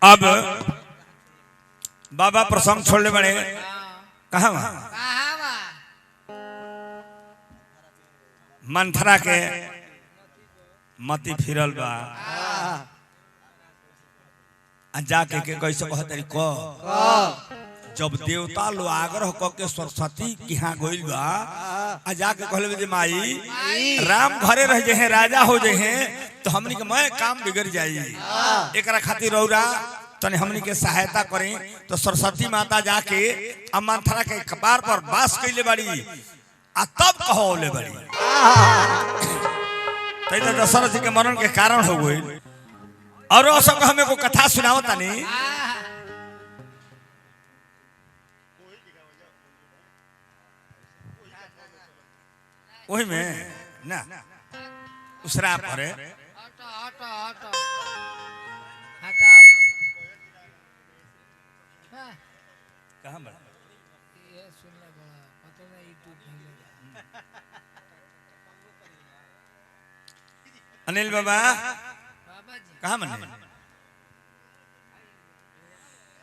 अब बाबा प्रसंग छोड़ने बड़े कहाँ मंथरा के मती फिरल बा जाके के कैसे कहतरी को जब देवता लोग आग्रह करके सरस्वती की यहाँ गोइल बा आ जाके कहले जे माई राम घरे रह जे हैं राजा हो जे हैं तो हमनी के मैं काम बिगड़ जाई एकरा खातिर रौरा तने हमनी के सहायता करें तो सरस्वती माता जाके मंथरा के कपार पर बास कइले बाड़ी आ तब कहौले बाड़ी तो दशरथ जी के मरण के कारण हो गई और सब हमें को कथा सुनाओ तानी वही में ना उसरा पर कहाँ बड़ा अनिल बाबा कहाँ मन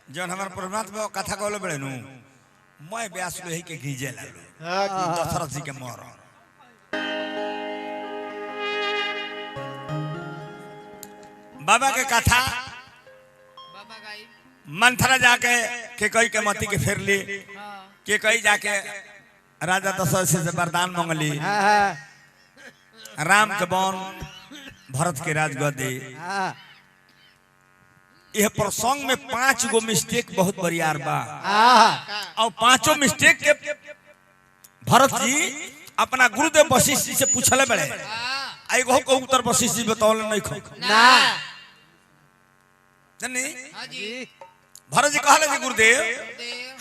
जौन हमारे परमात्मा कथा कहले बड़े नु मैं व्यास लोही के घीजे लालू दशरथ जी के मर बाबा के कथा मंथरा जाके के कई के मती के फेर ली के कई जाके राजा दशरथ से वरदान मांगली राम के बन भरत के राजगद्दी यह प्रसंग में 5 गो मिस्टेक बहुत बरियार बा और 5 मिस्टेक के भरत जी अपना गुरुदेव वशिष्ठ जी से पूछले बड़े एगो को उत्तर वशिष्ठ जी बतौल नहीं खो ना जनी हां जी भरत जी कहले जी गुरुदेव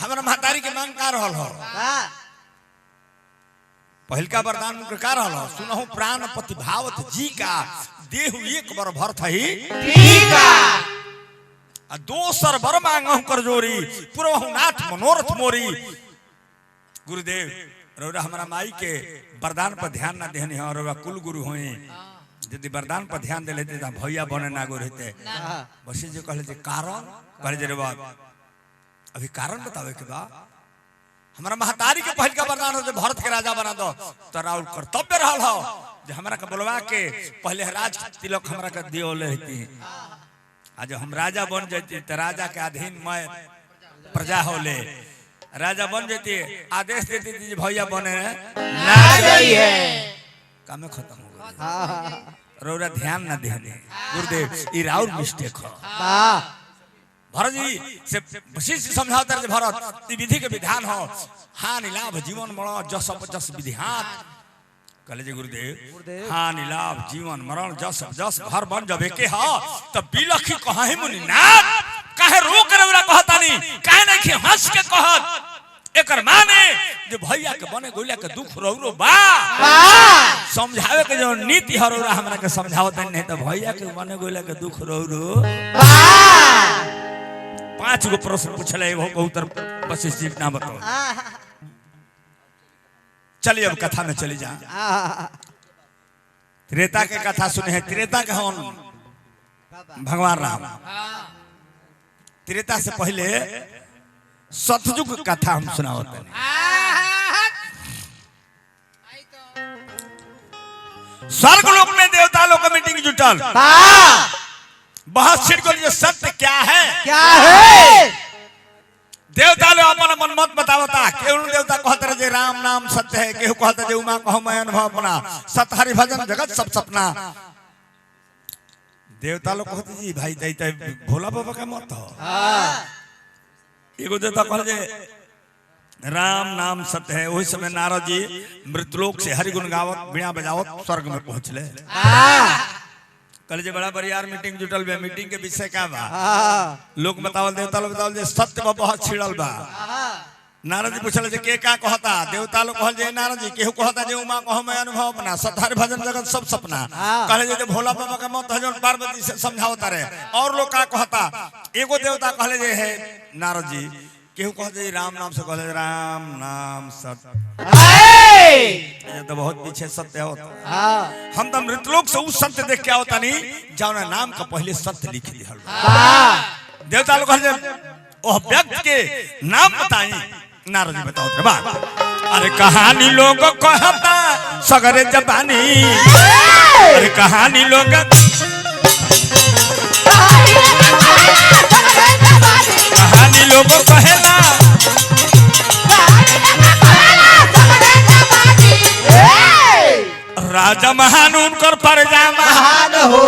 हमरा महतारी के मांग का रहल हो पहिलका वरदान का रहल हो सुनहु प्राण प्रतिभावत जी का देहु एक बार भरत ही ठीक आ दोसर बर मांगहु कर जोरी पुरहु नाथ मनोरथ मोरी गुरुदेव रौरा हमारा माई के वरदान पर ध्यान ना देहनी और कुल गुरु होई यदि वरदान पर ध्यान दे लेते त भैया बने ना गो रहते वशिष्ठ जी कहले जे कारण कहले जे रे बात अभी कारण बतावे के बा हमारा महतारी के पहल का वरदान हो भरत के राजा बना दो तो राउल कर्तव्य रहल हो जे हमरा के बोलवा के पहले राज तिलक हमरा के दियो लेती आज हम राजा बन जाती तो राजा के अधीन मैं प्रजा होले राजा बन जाती आदेश देती थी भैया बने ना जाइए काम खत्म हो गया रौरा ध्यान ना देने गुरुदेव ई राउल मिस्टेक हो भरत जी से वशिष्ठ समझाता है भरत विधि के विधान हो हानि लाभ जीवन मरण जस जस विधिहान कहले जी गुरुदेव हानि लाभ जीवन मरण जस जस घर बन जबे के हो तब बिलखी कहां मुनि नाथ काहे रोक रौरा कहता नहीं काहे नहीं हंस के कहत एकर माने जे भैया के बने गोलिया के दुख रौरो बा समझावे के जो नीति हरौरा हमरा के समझावत नहीं तो भैया के बने गोलिया के दुख रौरो बा 5 गो प्रश्न पूछले वो उत्तर वशिष्ठ जी ना बताओ चलिए अब कथा में चली जा त्रेता के कथा सुने हैं त्रेता के हन भगवान राम त्रेता से पहले सतयुग कथा हम सुनावते हैं स्वर्ग लोक में देवता लोग का मीटिंग जुटल बहुत छिड़को सत्य क्या है देवता लोग अपना मन मत बतावता केहू देवता कहते जे राम नाम सत्य है केहू कहते जे उमा कहो मैं अनुभव अपना सत हरि भजन जगत सब सपना देवता लोग कहते जी भाई दैते भोला बाबा का मत हो एगो देवता कहले जे राम नाम सत्य है वही समय नारद जी मृतलोक से हरि गुण गावत बिना बजावत स्वर्ग में पहुंचले कल जे बड़ा बरियार मीटिंग जुटल बे मीटिंग के विषय का बा लोग बतावल देवता लोग बतावल जे सत्य में बहुत छिड़ल बा नारद जी पूछले जे के का कहता देवता लोग कहल जे नारद जी केहू कहता जे उमा कहो मैं अनुभव अपना सतहर भजन जगत सब सपना कहले जे भोला बाबा का मत है जो पार्वती से समझावता रहे और लोग का कहता एगो देवता कहले जे है नारद जी केहू कहते राम नाम से कहले राम नाम सत्य ये तो बहुत पीछे सत्य होता हम तो मृतलोक से उस सत्य देख के होता नहीं जाना नाम का पहले सत्य लिख दिया देवता लोग कहते ओह व्यक्ति के नाम बताई। नारद जी बताओ रे बात। अरे कहानी लोग कहता सगरे जबानी, अरे कहानी लोग कहानी लोग कहेला राजा महान उनकर प्रजा महान हो।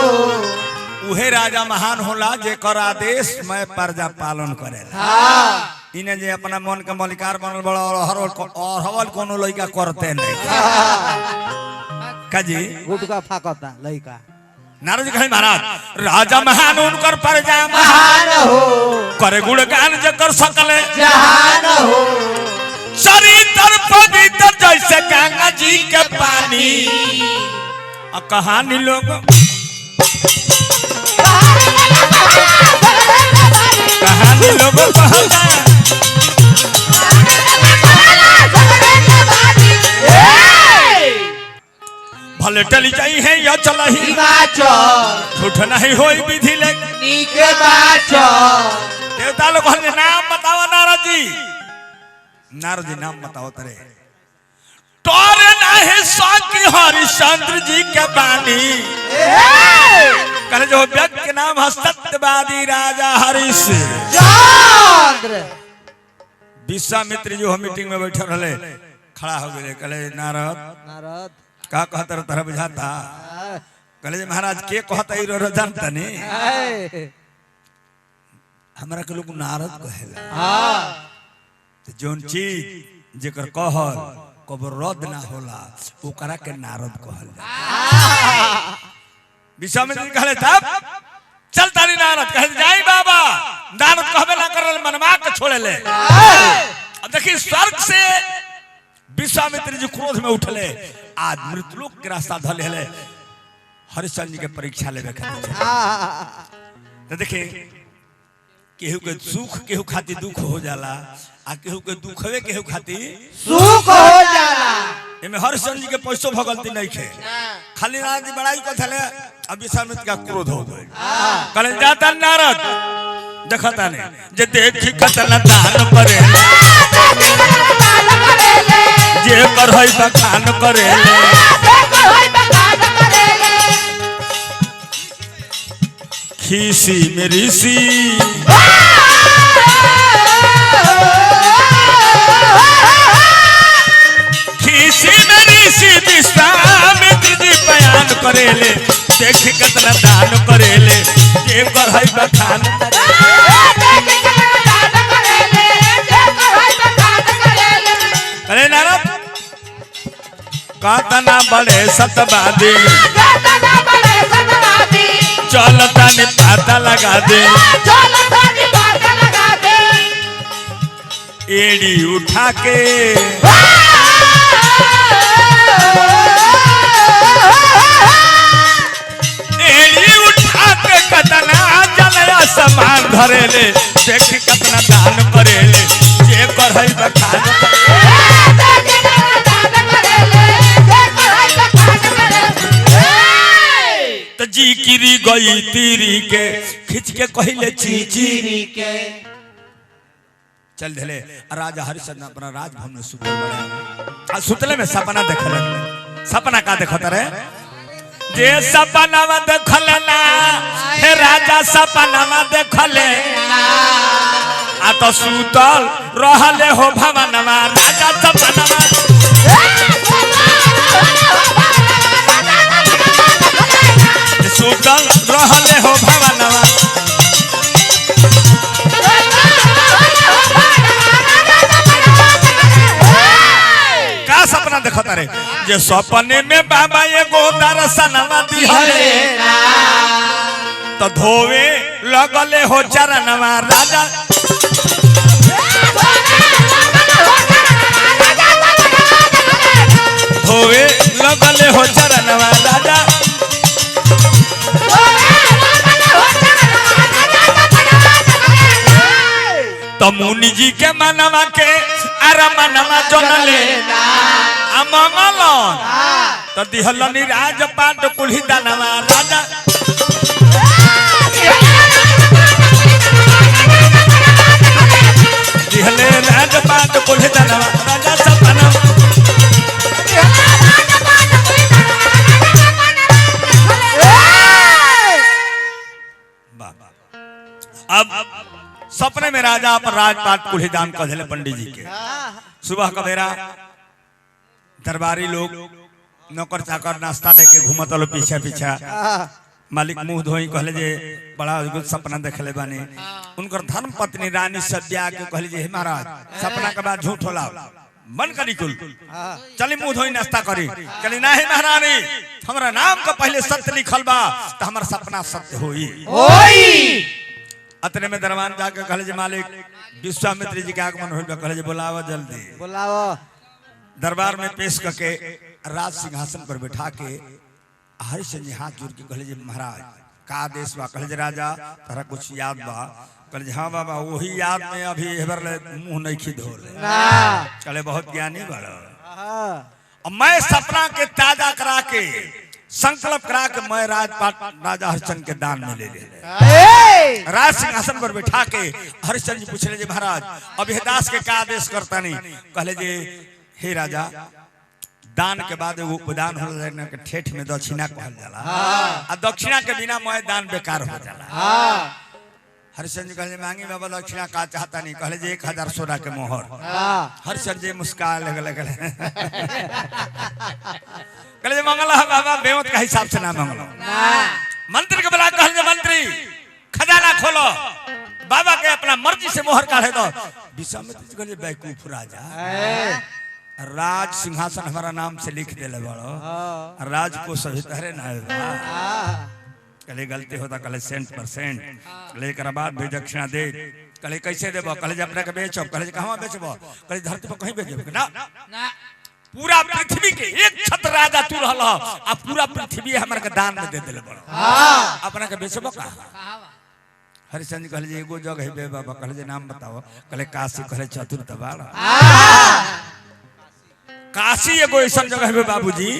उहे राजा महान होला जेकर आदेश मैं प्रजा पालन करेला। इने जे अपना मन के मलिकार बनल बड़ा और हवल कोनो लइका करते नहीं काजी गुटका फाकता लइका। नारद जी कहे महाराज राजा महान उनकर प्रजा महान हो, करे गुणगान जकर सकले जहान हो। चरित्र पवित्र जैसे गंगा जी के पानी। कहानी लोग कहानी लोग कहता भले टली जाई है या चलही झूठ नहीं होई विधि ले देवता लोग नाम बताओ नारद जी। नारद जी नाम बताओ तरे तोरे नहीं साकी हरिश्चंद्र जी के बानी। कहे जो व्यक्ति के नाम है सत्यवादी राजा हरिश्चंद्र। विश्वामित्र जो हम मीटिंग में बैठे रहे खड़ा हो गए कहे नारद नारद का कहता तरह बुझाता। कहे महाराज के कहता जानता नहीं हमारा के लोग नारद कहेला। जोन चीज जेकर कहल कब रद्द ना होला ओकरा के नारद कहल। विश्वामित्र कहले तब चल तारी नारद कहे जाई बाबा। नारद कहबे ना करल मनवा के छोड़े ले। अब देखी स्वर्ग से विश्वामित्र जी क्रोध में उठले आज मृतलोक के रास्ता धले ले हरिश्चंद्र जी के परीक्षा लेवे खातिर। तो देखे केहू के सुख केहू खातिर दुख हो जाला आ केहू के दुखवे केहू खातिर सुख हो जाला। एमे हरिश्चंद्र जी के पैसों भगलती नहीं खे खाली नारद जी बड़ाई को थले। अब विश्वामित्र का क्रोध हो गए कहले जाता नारद देखता ने जे देखी कतल दान करे जे कर है बखान करे खीसी मेरी सी खीसी मेरी सी विश्वामित्र जी बयान करेले देख कितना दान करेले जे कर है बखान करे नारद कातना बड़े सतवादी चलता ने पाता लगा दे एड़ी उठा के एड़ी उठा के कतना जलया समान धरेले देख कतना दान करेले जे कर है बखान तो जी किरी गई तीरी के खिंच के कहले चीरी के चल धले। राजा हरिश्चंद्र अपना राजभवन में सुतल बड़ा आ सुतले में सपना देख लगले। सपना का देखत रे जे सपना में देखले ना हे राजा सपना में देखले आ तो सुतल रहले हो भवन में राजा सपना में सुतल रहले हो भवनवा का सपना देखता रे जे सपने में बाबा एगो दर्शनवा दिहले तो धोवे लगले हो चरणवा राजा धोवे लगले हो चरणवा राजा तो मुनि जी के मनवा के अरे मनवा जनले अमंगल तो दिहलनी राजपाट कुल्ही दानवा राजा अब सपने में राजा पर राजपाट कुल्ही दान कर दिले पंडित जी के। सुबह का बेरा दरबारी लोग नौकर चाकर नाश्ता लेके घूमत लो पीछे पीछे। मालिक मुंह धोई कहले जे बड़ा अद्भुत सपना देखले बानी। उनकर धर्म पत्नी रानी सद्या के कहले जे हे महाराज सपना के बाद झूठ होला मन करी कुल चली मुंह धोई नाश्ता करी। चली ना हे महारानी हमरा नाम का पहले सत्य लिखल बा तो हमारा सपना सत्य होई। अतने में दरबान जाके कहले जे मालिक विश्वामित्र जी के आगमन होइल बा। कहले जे बुलावा जल्दी बुलाओ। दरबार में पेश करके राज सिंहासन पर बैठा के हरिश्चंद्र जी हाथ जोड़ के कहले जे महाराज का आदेश बा। कहले जे राजा तोरा कुछ याद बा। कहले जे हाँ बाबा वही याद में अभी हेबर ले मुंह नहीं खी धोल। कहले बहुत ज्ञानी बड़ा। और मैं सपना के ताजा करा के संकल्प करा के मैं राजपाट राजा हरिश्चंद्र के दान में ले ले। राज सिंहासन पर बैठा के हरिश्चंद्र जी पूछले जे महाराज अभी दास के का आदेश करता नहीं। कहले जे हे राजा दान के बाद एगो उपदान होला के ठेठ में दक्षिणा कहल जाला। आ दक्षिणा के बिना मोय दान बेकार हो जाला। हरिश्चंद्र कहले मांगी बाबा दक्षिणा का चाहता नहीं। कहले जे 1000 सोना के मोहर। हरिश्चंद्र जी मुस्कान लगले कहले जे मंगला बाबा बेवत का हिसाब से ना मंगलो। मंत्री के बुला कहले जे मंत्री खजाना खोलो बाबा के अपना मर्जी से मोहर काढ़े दो। विश्वामित्र जी कहले बेवकूफ राजा राज सिंहासन हमारा नाम से लिख देले बड़ो राज को सभी तहरे ना कहले गलती होता। कहले 100% कहले एक बाद भी दक्षिणा दे। कहले कैसे देबो। कहले जे अपना के बेचो। कहले जे कहवा बेचबो। कहले धरती पर कहीं बेचबो ना पूरा पृथ्वी के एक छत्र राजा तू रहल आ पूरा पृथ्वी हमरा के दान में दे देले बड़ो अपना के बेचबो का। हरिश्चंद्र कहले जे एगो जगह है बे बाबा। कहले जे नाम बताओ। कहले काशी। कहले चतुर्थ बाड़ा काशी एगो ऐसा जगह है बाबूजी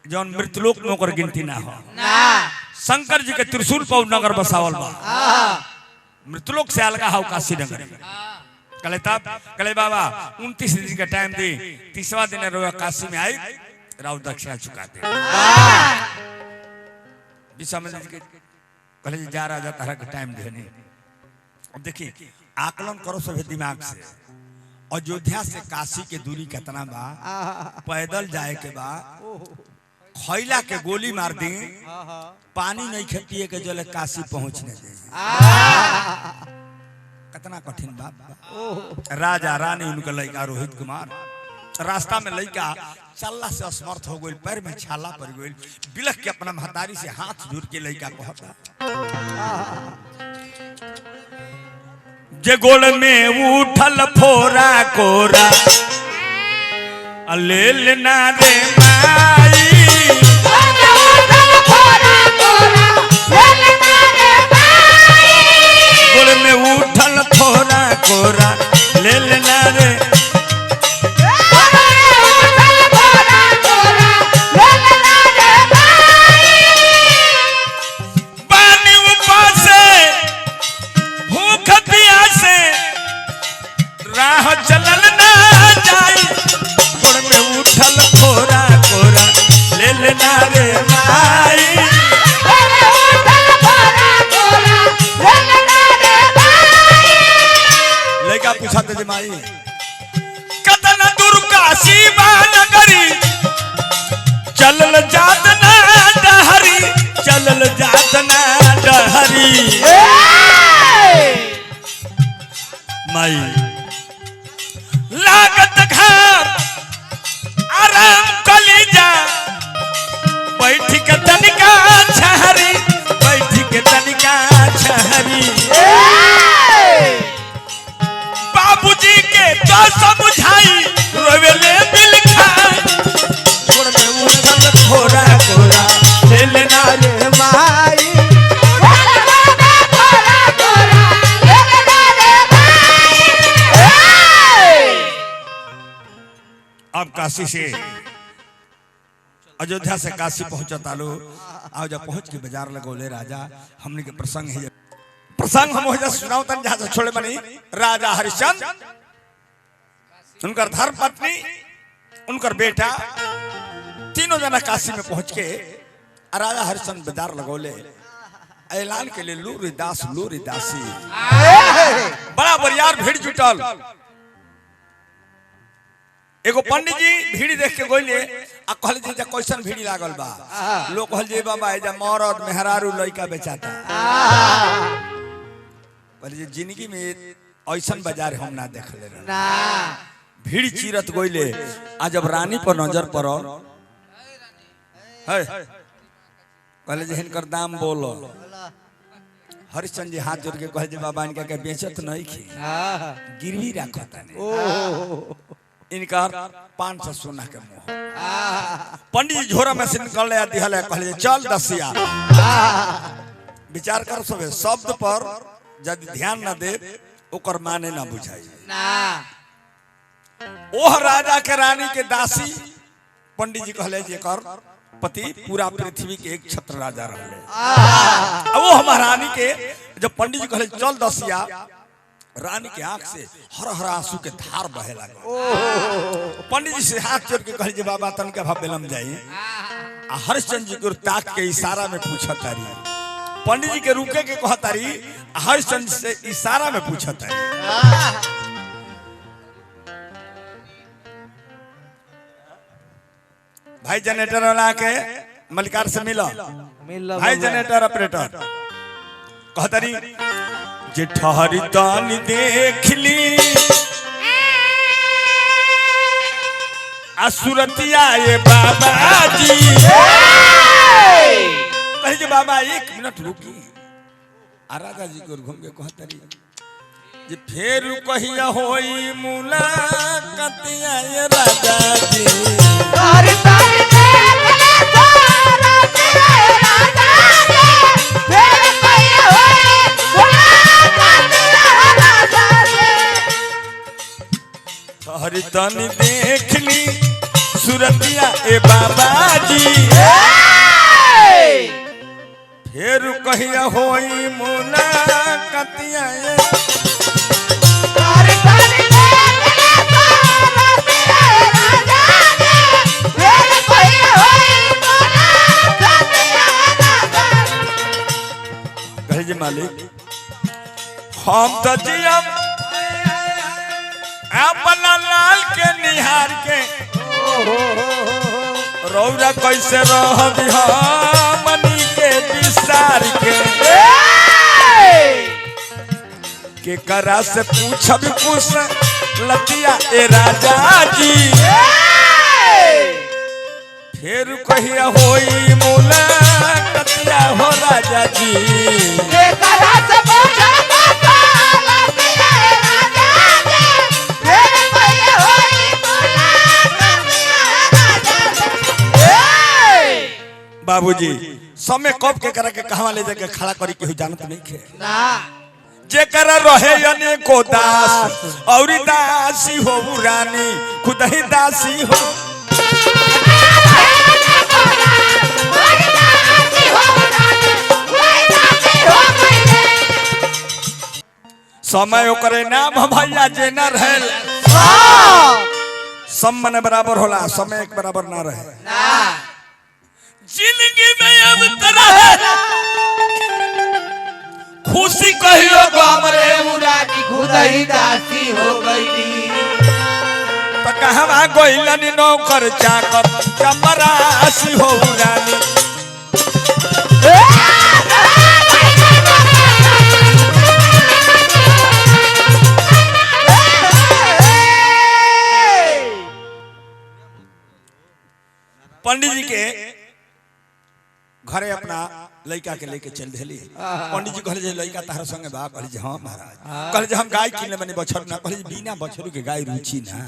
जौन मृतलोक में ओकर गिनती ना हो। शंकर जी के त्रिशूल पर नगर बसावल बा। मृतलोक से अलगा हो काशी नगर। कहले तब कहले बाबा 29 दिन का टाइम दी 30वां दिन रोया काशी में आई राव दक्षिणा चुका दे। विश्वामित्र जी कहले जा राजा तारा के टाइम देनी। अब देखिए आकलन करो सभी दिमाग से। अयोध्या से काशी के दूरी कितना बा। पैदल जाए के बा खैला के गोली मार दी पानी नहीं खे पिए के जले काशी पहुंचने दे कितना कठिन बात। राजा रानी उनका लड़का रोहित कुमार रास्ता में लड़का चलला से असमर्थ हो गई पैर में छाला पड़ गई बिलख के अपना महतारी से हाथ जोड़ के लड़का कहता जे गोल में उठल फोरा कोरा ले लेना रे माई गोल में उठल फोरा कोरा ले लेना रे पानी उपासे भूख प्यासे राह चलल ना जाई गोल में उठल फोरा कोरा ले लेना रे माई लड़का पूछाते जे माई कतना दूर काशी नगरी चलल जात ना डहरी चलल जात ना डहरी माई लागत घाम आराम कलीजा बैठ के तनिका छहरी बैठ के तनिका छहरी बाबूजी के तो समझाई रोवेले दिल खाई गोड़ में उठल फोरा कोरा ले लेना रे माई अब काशी से अयोध्या से काशी पहुंचा तालो आओ जब पहुंच के बाजार लगोले राजा हमने के प्रसंग है प्रसंग हम हो सुनाओ तन जहां से छोड़े बनी राजा हरिश्चंद्र उनकर धर्म पत्नी उनकर बेटा तीनों जना काशी में पहुंच के राजा हरिश्चंद्र बाजार लगोले ऐलान के लिए लूरी दासी बड़ा बरियार भीड़ जुटल। एगो पंडित जी भीड़ देख के गोइले आ कहल जी जा कैसन भीड़ लागल बा। लोग कहल जी बाबा एजा मरद मेहरारू लइका बेचाता। कहल जी जिंदगी में ऐसन बाजार हम ना देखले ना भीड़ चीरत गोइले। आ जब रानी पर नजर पड़ल है कहले जी हिनकर दाम बोलो। हरिश्चंद्र जी हाथ जोड़ के कहल जी बाबा इनका के बेचत नहीं खी गिरवी रखता इनका 500 सोना के मोह। पंडित जी झोरा में से निकल दिहल कहले चल दसिया। विचार कर सबे शब्द पर यदि ध्यान न दे ओकर माने ना बुझाई ना। ओह राजा के रानी के दासी पंडित जी कहले जे कर पति पूरा पृथ्वी के एक छत्र राजा रहले। अब वो महारानी के जब पंडित जी कहले चल दसिया रानी के आंख से हर हर आंसू के धार बहे लगे। पंडित जी से हाथ जोड़ के कहले जे बाबा तन के बेलम जाई। आ हरिश्चंद्र जी को ताक के इशारा में पूछत तारी। पंडित जी के रुके के कहत तारी हरिश्चंद्र से इशारा में पूछत तारी। भाई जनरेटर वाला के मलिकार से मिलो भाई जनरेटर ऑपरेटर कहतरी जे ठहरी तानी देख ली असुरतिया ये बाबा जी। कहे जे बाबा 1 मिनट रुकी। आ राजा जी को घूम के कहतरी जे फेर कहिया होई मुलाकातिया ये राजा जी। हरि तनी देख ली सुरतिया ए बाबा जी। फेर कहिया होई मुलाकातिया ये जी मालिक हम तो जियम अपना लाल के निहार के रौरा कैसे रह मनी के विसार के करा से पूछब कुछ लतिया ए राजा जी। फिर कहिया होई मुलाकातिया हो राजा जी। बाबूजी समय कब के करा के कहवा ले जाके खड़ा करी के जानत नहीं खे ना। जे कर रहे अने को दास और दासी हो रानी खुद ही दासी हो। समय ओकरे नाम भैया जे न रहे सब मने बराबर होला समय एक बराबर ना रहे ना। जिंदगी में अब तरह खुशी कहियो गो हमरे मुरादी खुद ही दासी हो गई। तो कहवा गोइलनी नौकर चाकर चमरासी हो रानी। पंडित जी के घरे अपना लड़का के लेके चल दिली। पंडित जी कहले लड़का तार संगे बा। कहले जे हां महाराज। कहले हम गाय किनले बने बछर ना। कहले बिना बछरू के गाय रुचि ना।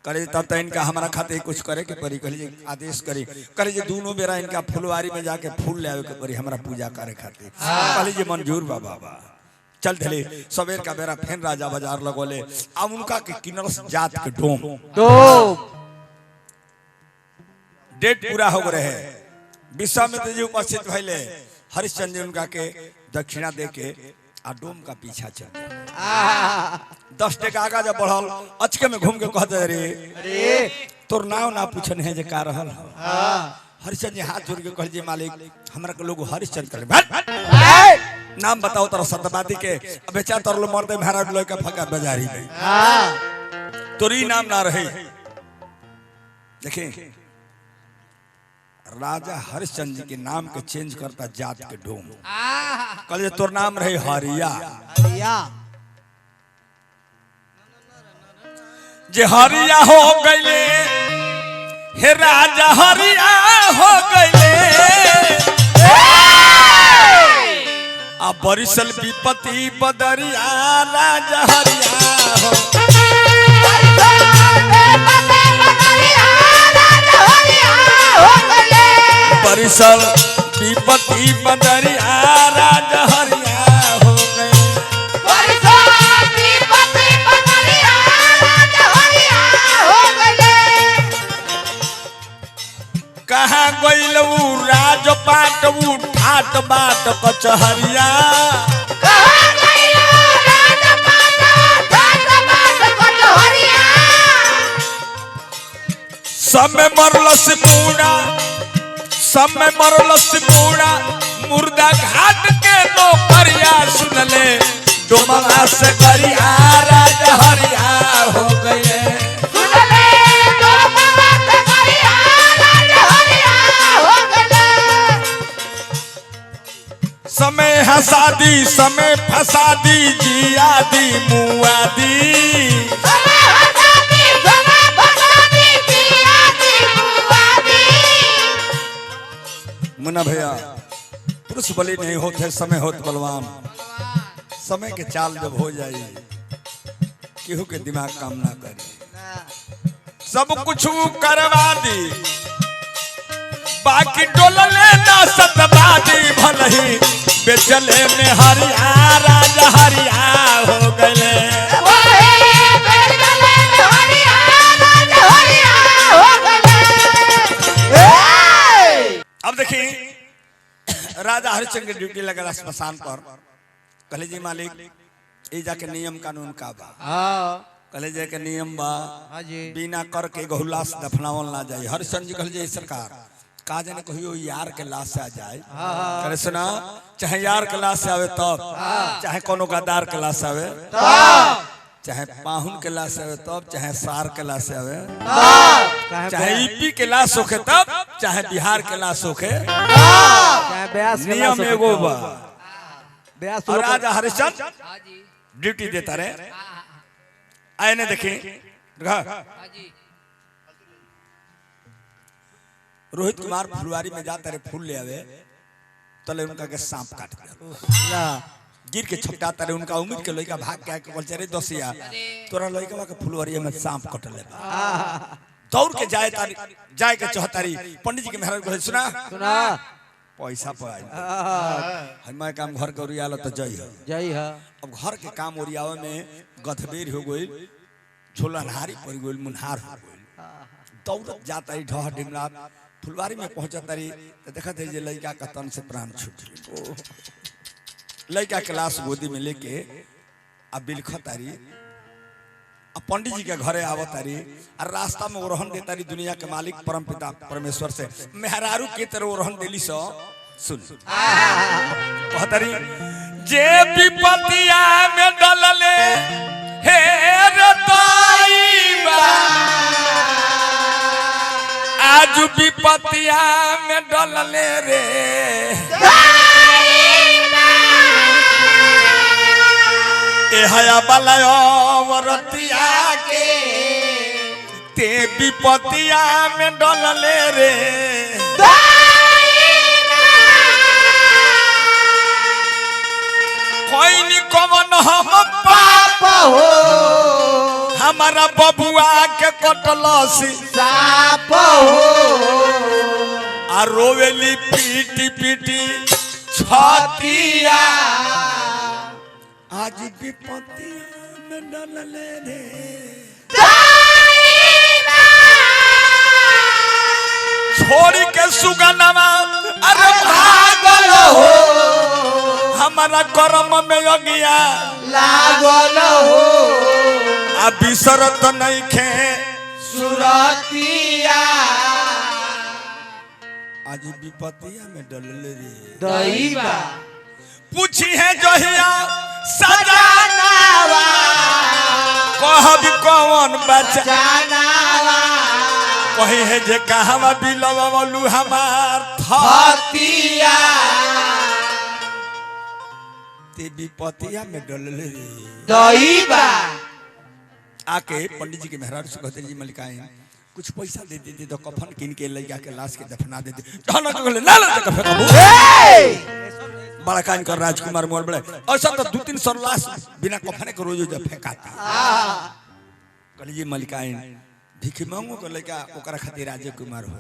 कहले तब तो इनका हमारा खाते कुछ करे के पड़ी। कहले आदेश करी। कहले जे दोनों बेरा इनका फुलवारी में जाके फूल ले आवे के पड़ी हमरा पूजा करे खातिर। कहले जे मंजूर बा बाबा। चल दिले सवेर का बेरा फेन राजा बाजार लगोले। अब उनका के किन्नरस जात के डोम डेट पूरा हो रहे विश्वामित्र जी उपस्थित भइले। हरिश्चंद्र उनका के दक्षिणा दे के आ डोम का पीछा चल 10 टका आगा जब बढ़ल अचके में घूम के कहते रे तोर नाव ना पूछन है जे का रहल। हरिश्चंद्र जी हाथ जोड़ के कह जी मालिक हमरा के लोग हरिश्चंद्र करे नाम बताओ तर सत्यवादी के बेचा तर लो मरते महाराज लोग का फका बाजारी में तोरी नाम ना रहे देखें राजा हरिश्चंद्र जी के नाम के चेंज करता जात के ढोंग कल तोर नाम रहे हरिया जे हरिया हो गईले हे राजा हरिया हो गईले आ बरिसल विपत्ति बदरिया राजा हरिया हो बरिसल विपत्ति बदरिया राजा हरिया हो गए कहाँ गइल राजपाट ठाट बाट कचहरिया समय मरलस पूरा मुर्दा घाट के नौकरिया सुनले डोमला से गरिया राजा हरिया हो गए समय हसादी समय फसादी जियादी मुआदी मुन्ना भैया पुरुष बलि नहीं होते समय होत बलवान समय के चाल जब हो जाए केहू के दिमाग काम ना करे सब कुछ करवा दी बाकी डोलले ना सतबादी भलही बेचले में हरिया राजा हरिया हो गए अब देखिए राजा हरिश्चंद्र की ड्यूटी लगा स्मशान पर कहले जी मालिक ये जाके नियम कानून का बा कहले जे के नियम बा बिना कर के गहुलास दफनावल ना जाए हरिश्चंद्र जी कहले जी सरकार का जाने कहियो यार के लाश से आ जाए करे सुना चाहे यार के लाश से आवे तब चाहे कोनो गद्दार के लाश से आवे चाहे पाहुन के लाश से आवे तब चाहे सार के लाश से आवे चाहे ईपी के लाश होखे तब चाहे बिहार के लाश होखे नियम एगो बा और राजा हरिश्चंद्र ड्यूटी देता रहे आए ने देखी रोहित कुमार फुलवारी में जाता रहे फूल ले आवे तले उनका के सांप काट दिया गिर के छपटाता रहे उनका उम्मीद के लड़का भाग के आके बोल चले दसिया तोरा लड़का के फुलवारी में सांप कटले दौड़ के जाए के चौहतारी पंडित जी के महाराज को सुना पैसा पाई हमारे काम घर के ओरियाल तो जय है अब घर के काम ओरियावे में गधबेर हो गई झोलनहारी पड़ गई मुनहार हो गई दौड़त जाता रही ढह डिमरात फुलवारी में पहुंचता रही तो देखा थे जे लड़का का तन से प्राण छूट लड़का के लाश गोदी में लेके अब बिलखत रही अब पंडित जी के घरे आवत रही और रास्ता में ओरहन देता रही दुनिया के मालिक परमपिता परमेश्वर से मेहरारू के तरह ओरहन देली सो सुन कहतरी जे विपतिया में डलले हे रताईबा आज विपतिया में डलले रे ए हया बलायो वरतिया के ते विपतिया में डलले रे कोई नी कमन हम पाप हो हमारा बबुआ के कटलसी साप हो आ रोवेली पीटी पीटी छतिया आज विपतिया में डलले रे छोड़ी के सुगनवा अरे भागल हो हमारा कर्म में अगिया लागल हो आ बिसरत नहीं खे सुरतिया आज विपतिया में डलल रे दैबा पूछी है जहिया सजनावा कहब कौन बचा जनावा कही है जे कहवा बिलवलू हमार हतिया ते विपतिया में डलल रे दैबा आके पंडित जी के मेहरारू से कहते जी मलिकाएं कुछ पैसा दे देते तो कफन किन के लड़का के लाश के दफना दे दे जहां को ले ना ले कफन कबू बड़ा कान कर राजकुमार मोल बड़े ऐसा तो 2-3 लाश बिना कफन के रोज जब फेंकाता कहली जी मलिकाएं भिखी मांगो को लड़का ओकरा खातिर राजकुमार हो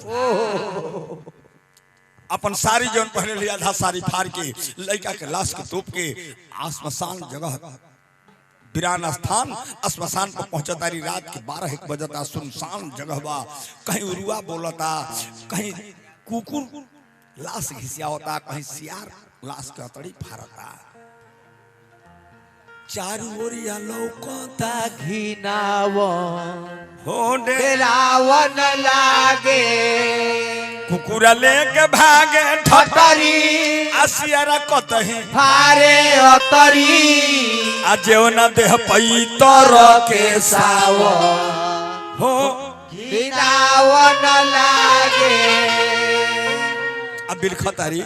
अपन सारी जौन पहले लिया आधा सारी फाड़ के लड़का के लाश के तोप के आसमसान जगह वीरान स्थान श्मशान पर पहुंचा तारी रात के 12-1 बजता सुनसान जगह बा कहीं उरुआ बोलता कहीं कुकुर लाश घिसिया होता कहीं सियार लाश के अतड़ी फारता चारू ओरिया लौकता घिनावन हो डे रावण लागे कुकुरा लेके भागे ठटरी आसियारा कतही फारे अतरी आजेव न देह पैतर के साव हो घिनावन लागे अब बिलखतारी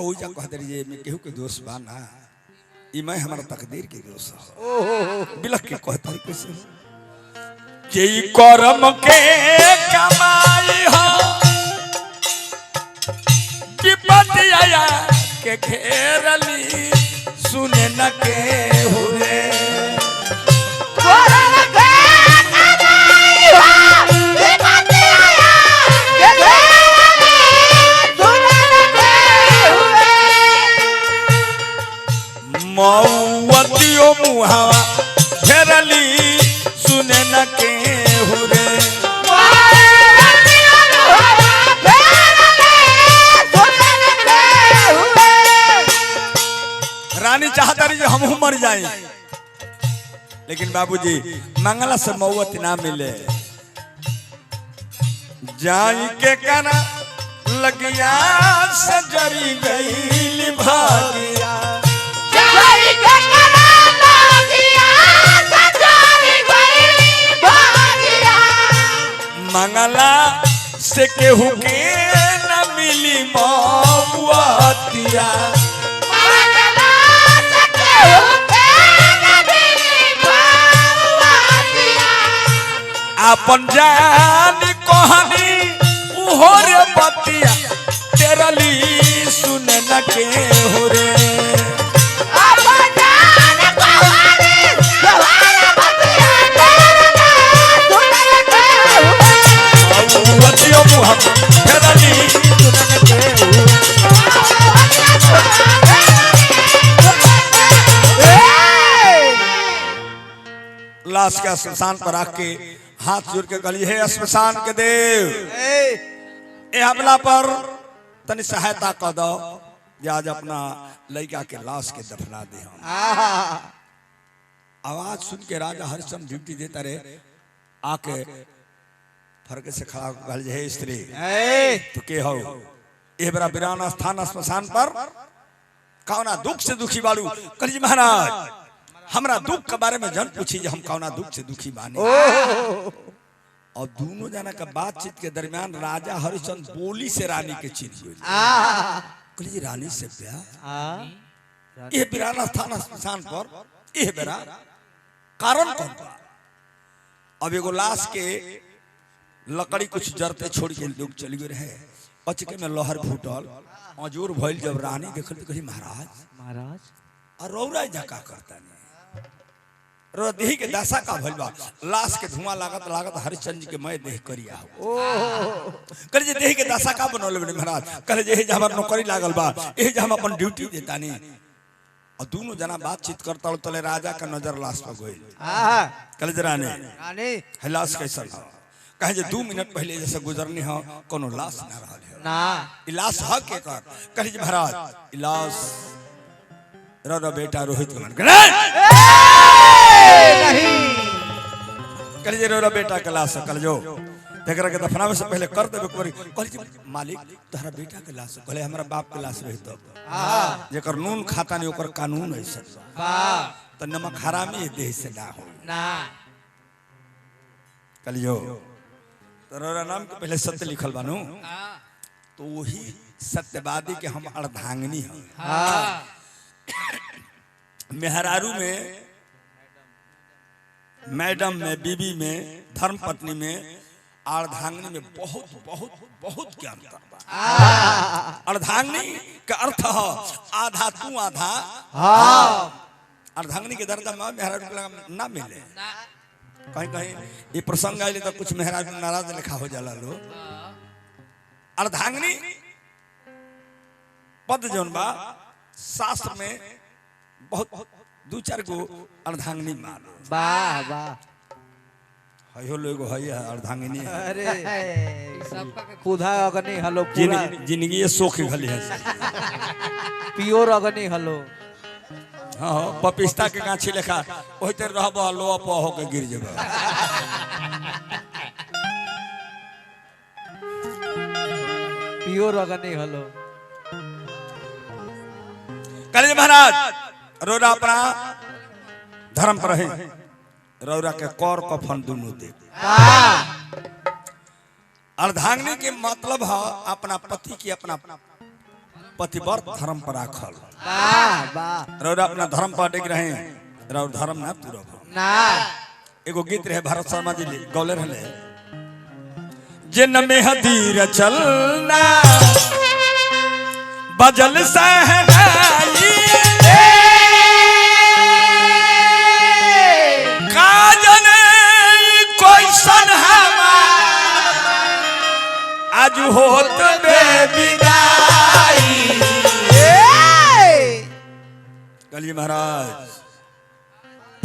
औजा कहतरी जे में केहू के दोष बा ना ई मैं हमारा तकदीर के दोष है बिलख के कहतरी कैसे जे कर्म के कमाई हो विपत्ति आया के घेरली सुने न के हुए मऊवतियो मुहावा घेरली सुने न के हुए रानी चाहता रही हम मर जाए लेकिन बाबूजी मंगला से मऊवती ना मिले जाई के कना लगिया सजरी गई भागिया मंगला से केहू के न मिली मऊवतिया अपन जान कहानी उहोर बतिया तेरली सुने न के हो रे बतियो मुहा तेरली सुने न के लाश के श्मशान पर आके हाथ जोड़ के कहली हे श्मशान के देव ए हमला पर तनी सहायता कर दो आज अपना लड़का के लाश के दफना दे हम आवाज सुन के राजा हरिश्चंद्र ड्यूटी देता रहे आके फरके से खड़ा कहल हे स्त्री तो के हो ए बड़ा वीरान स्थान श्मशान पर कौना दुख से दुखी बालू कहली महाराज हमरा दुख के बारे में जन पूछी जे हम कौना दुख से दुखी बानी और दोनों जना का बातचीत के दरमियान राजा हरिश्चंद्र बोली से रानी के चिन्ह कहली रानी से प्यार ये वीरान स्थान श्मशान पर ये बेरा कारण कौन बा अब एगो लाश के लकड़ी कुछ जरते छोड़ के लोग चल गए रहे अचके में लहर फूटल अजूर भइल जब रानी देखल तो कही महाराज और रौरा जका करता नहीं रो देही के दशा का भइल बा लाश के धुआं लागत हरिश्चंद्र जी के मैं देह करिया कहले जे देही के दशा का बनल बने महाराज कहले जे हमर नौकरी लागल बा एही जे हम अपन ड्यूटी देता नहीं और दोनों जना बातचीत करता तले राजा का नजर लाश पर गइल कहले जे रानी है लाश कैसा ना कहे जे 2 मिनट पहले जैसे गुजरनी हो कोनो लाश ना रहल ना इलाज ह के कर कहले जे महाराज इलाज रो बेटा रोहित के मन नहीं कहले जे रो बेटा के लाश कल जो तेकरा के दफनावे से पहले कर देबे करी कहली मालिक तोहरा बेटा के लाश कहले हमरा बाप के लाश रही तब जेकर नून खाता नहीं ओकर कानून ऐसा तो नमक हरामी देह से ना हो ना कलियो तोरा नाम के पहले सत्य लिखल बानू तो वही सत्यवादी के हम अर्धांगिनी हैं मेहरारू में मैडम में बीबी में धर्म पत्नी में अर्धांगिनी में बहुत बहुत बहुत क्या अंतर बा अर्धांगिनी का अर्थ है आधा तू आधा अर्धांगिनी के दर्जा में मेहरारू के ना मिले कहीं कहीं ये प्रसंग आए तो कुछ मेहरारू नाराज लिखा हो जाला लो अर्धांगिनी पद जौन बा शास्त्र में बहुत 2-4 गो अर्धांगिनी मानो वाह वाह हयो लोगो हय अर्धांगिनी अरे खुदा अगनी हलो पूरा जिंदगी ये सोख घली है प्योर अगनी हलो हां पपिस्ता के गाछी लेखा ओहिते रहब लो प हो के गिर जेबा प्योर अगनी हलो कलिज महाराज रोरा अपना धर्म पर है रौरा के कौर कफन दुनू दे अर्धांगिनी के मतलब है अपना पति की अपना पतिव्रत धर्म पर राखल रौरा अपना धर्म पर टिक रहे रौर धर्म ना पूरा ना एगो गीत रहे भारत शर्मा जी गौले रहे जिन में हदीर चलना बजल सहनाई काजन कोई सनहमा आज होत बेविदाई कलिए महाराज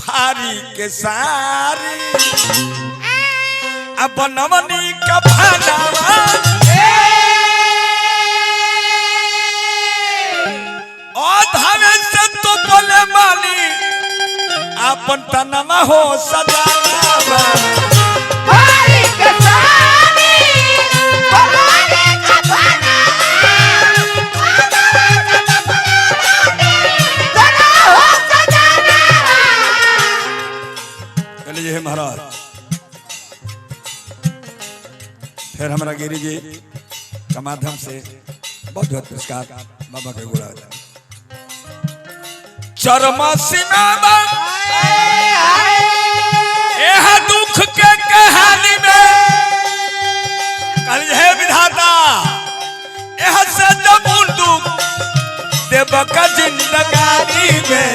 फारी के सारी अब नवनी का भानावा धावे से तो बोले माली अपन तनमा हो सजावा हरी कसानी बोले कसाना बना हो सजाना चलिए हे महाराज फिर हमारा गिरी जी का माध्यम से बहुत बहुत पुरस्कार बाबा के गुड़ा चरमा सिनामा यह दुख के कहानी में कल है विधाता यह से जब दुख देव का जिंदगानी में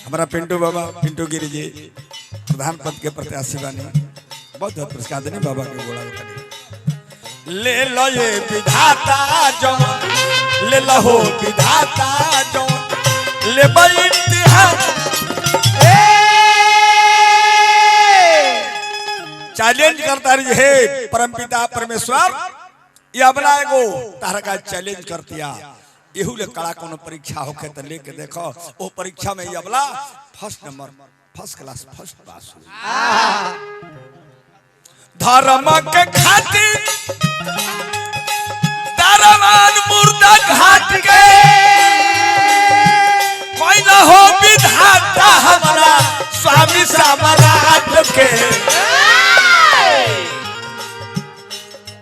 हमारा पिंटू बाबा पिंटू गिरी जी प्रधान पद के प्रत्याशी बने बहुत बहुत पुरस्कार देने बाबा के गोड़ा ले लो ये विधाता जो ले लो हो विधाता जो ले इम्तिहान चैलेंज करता रही है परमपिता परमेश्वर ये अपना एगो तारा का चैलेंज करतिया यहू ले कड़ा कोनो परीक्षा होके तो लेके देखो वो परीक्षा में ये अबला first number first class first pass हुई धर्म के खातिर दरवान मुर्दा घाट के कोई ना हो विधाता हमारा स्वामी साम्राज्य के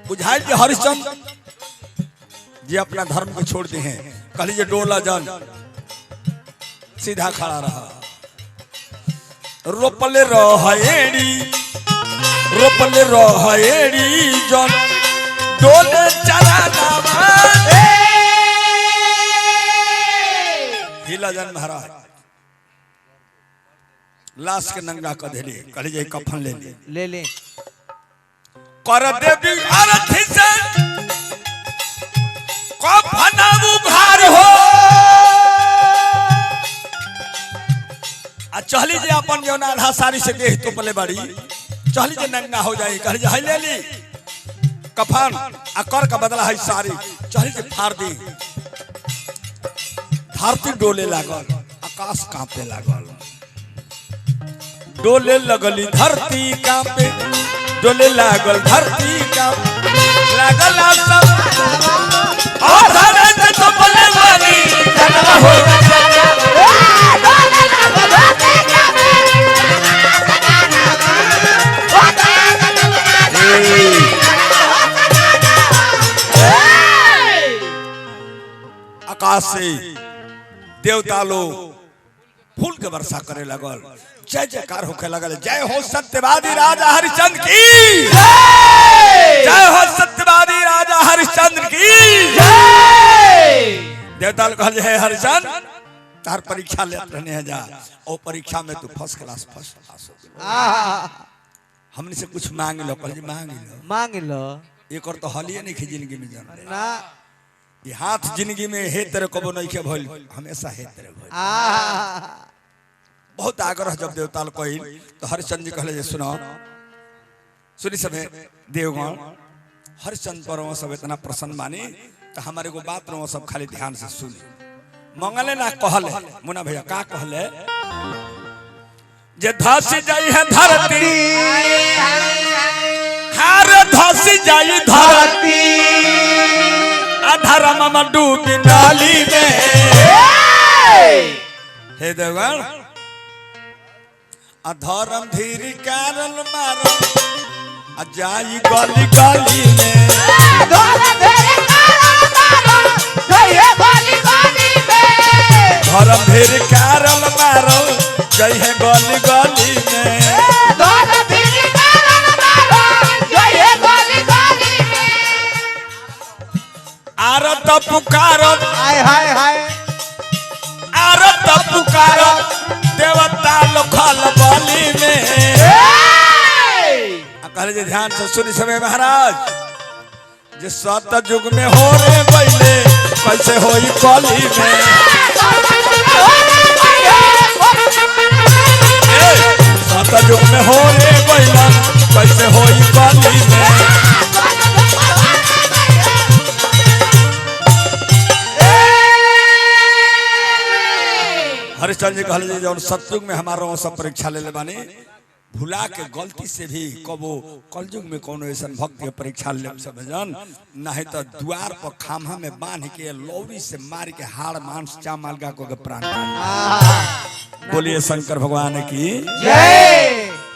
बुझाई जी हरिश्चंद्र जी अपना धर्म को छोड़ दिए हैं कल ये डोला जान सीधा खड़ा रहा रोपले रहेड़ी जन डोले चलाना हिला जन महाराज लाश के नंगा कर देली कली जाई कफन ले ले कर देवी अरथी से कफन उघार हो आ चहली जे अपन जो आधा साड़ी से देह तो पले बड़ी चहली जे नंगा हो जाई कहली जे ले ली कफन आ कर का बदला है साड़ी चहली जे फाड़ दी धरती डोले लागल आकाश कांपे लागल डोले लगली धरती कांपे डोले लागल धरती कांपे लागल सब और धरत तो बोले वाली जनवा हो आकाश से देवता लोग फूल के वर्षा करे लगल जय जयकार होके लगल जय हो सत्यवादी राजा हरिश्चंद्र की जय हो सत्यवादी राजा हरिश्चंद्र की देवता लोग कहल है हरिश्चंद्र तार परीक्षा लेत रहने हैं जा और परीक्षा में तू फर्स्ट क्लास हो गया हमने से कुछ मांग लो कहल मांग लो एक और तो हलिए नहीं की जिंदगी में जान ना ये हाथ जिंदगी में हे तेरे कबो नहीं के भइल हमेशा हे तेरे भइल बहुत आग्रह जब देवता लोग कही तो हरिश्चंद्र जी कहले जे सुनो सुनी सबे देवगण हरिश्चंद्र पर वो सब इतना प्रसन्न मानी तो हमारे को बात वो सब खाली ध्यान से सुनी मंगले ना कहले मुन्ना भैया का कहले जे धसी जाई है धरती हार धसी जाई धरती अधर्म में डूबी नाली में हे देवगण अधर्म धीरी कारण मारो अजाई गली गली में धर्म धीरी कारण मारो जय है गली गली में आरत पुकारत हाय हाय हाय आरत पुकारत देवता लोखल बलि में कहले जे ध्यान से सुनी समय महाराज जे सत युग में हो रे पहले कैसे होई कली में सत युग में हो रे पहले कैसे होई कली में हरिश्चंद्र जी कहले जब सतयुग में हमारा सब परीक्षा ले बानी भुला के गलती से भी कबो कलयुग में कोनो ऐसा भक्त के परीक्षा ले सब जन नहीं तो द्वार पर खामा में बांध के लौरी से मार के हाड़ मांस चामलगा को प्राण बोलिए शंकर भगवान की जय।